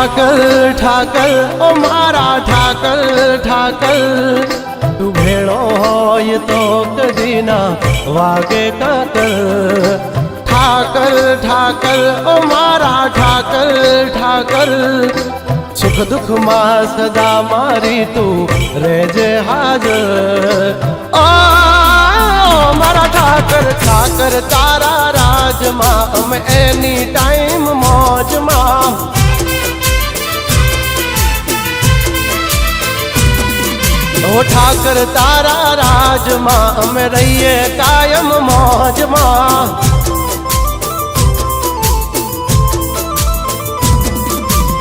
ઠાકર ઠાકર ઓ મારા ઠાકર ઠાકર તું ભેળો હોય તો કદી ના વાગે કાકર ઠાકર ઠાકર ઓ મારા ઠાકર ઠાકર સુખ દુઃખ માં સદા મારી તું રહેજે હાજર ઓ મારા ઠાકર ઠાકર તારા રાજમાં અમે એની ટાઈમ મોજમાં ઓ ઠાકર તારા રાજમાં અમે રહીએ કાયમ મોજમાં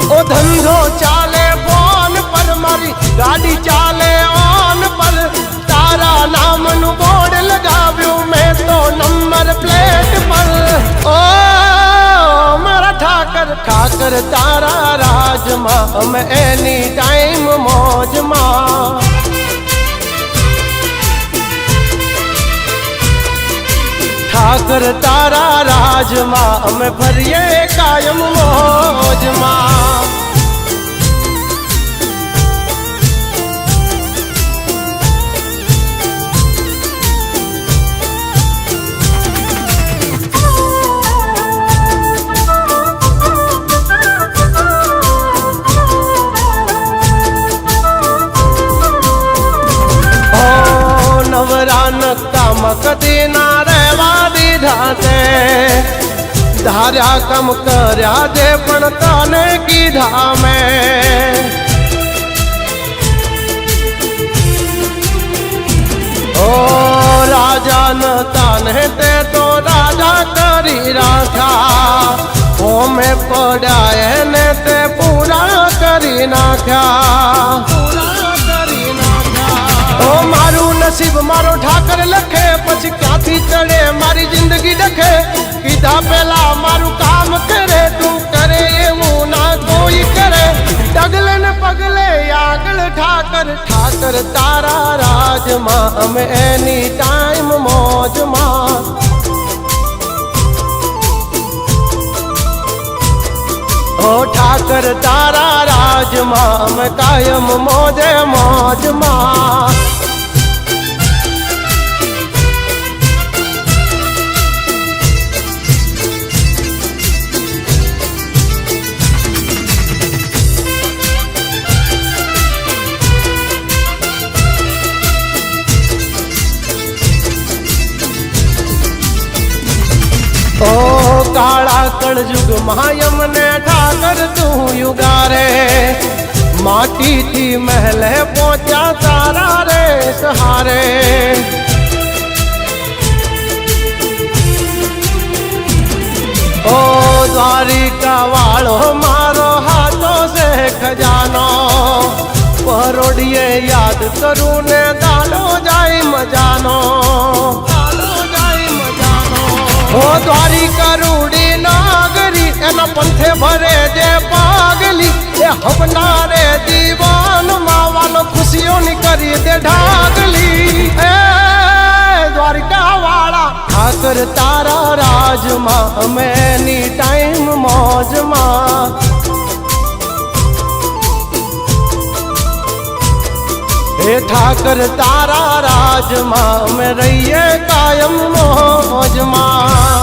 ઓ ધંધો ચાલે ફોન પર મારી ગાડી ચાલે ઓન પર તારા નામનું બોર્ડ લગાવ્યું મેં તો નંબર પ્લેટ પર ઓ મારા ઠાકર ઠાકર તારા રાજમાં અમે એની ટાઈમ મોજમાં ઠાકર તારા રાજમાં અમે ફરીએ કાયમ મોજમાં નવરાનકતામાં કદી ના રહેવા દીધા તે ધાર્યા કમ કર્યા જે પણ તને કીધા મેં ઓ રાજા ન તને તે તો રાજા કરી રાખ્યા ઓ મેં પડ્યા એને તે પૂરા કરી નાખ્યા ઓ મારું નસીબ મારો ઠાકર લખે પછી ક્યાંથી ચડે મારી જિંદગી ડખે કીધા પેલા મારું કામ કરે તું કરે એવું ના કોઈ કરે ડગલે ને પગલે આગળ ઠાકર ઠાકર તારા રાજમાં અમે એની ટાઈમ મોજમાં ઓ ઠાકર તારા રાજમાં અમે કાયમ મોજે મોજમાં ઓ કાળા કળજુગ માયમને ઠાકર તું યુગારે માટીથી મહેલે પહોંચ્યા તારા રે સહારે ઓ દ્વારિકા વાળો મારો હાથો છે ખજાનો પરોડીએ યાદ કરું ને દાડો જાય મજાનો ઓ દ્વારિકા રૂડી નાગરી એના પંથે ભરે જે પાગલી એ હવનારે દીવાન માવાનો ખુશીઓની કરી દે ઢાગલી એ દ્વારિકા વાળા ઠાકર તારા રાજમાં અમે એની ટાઈમ મોજમાં હે ઠાકર તારા રાજમાં અમે રહીએ કાયમ મોજમાં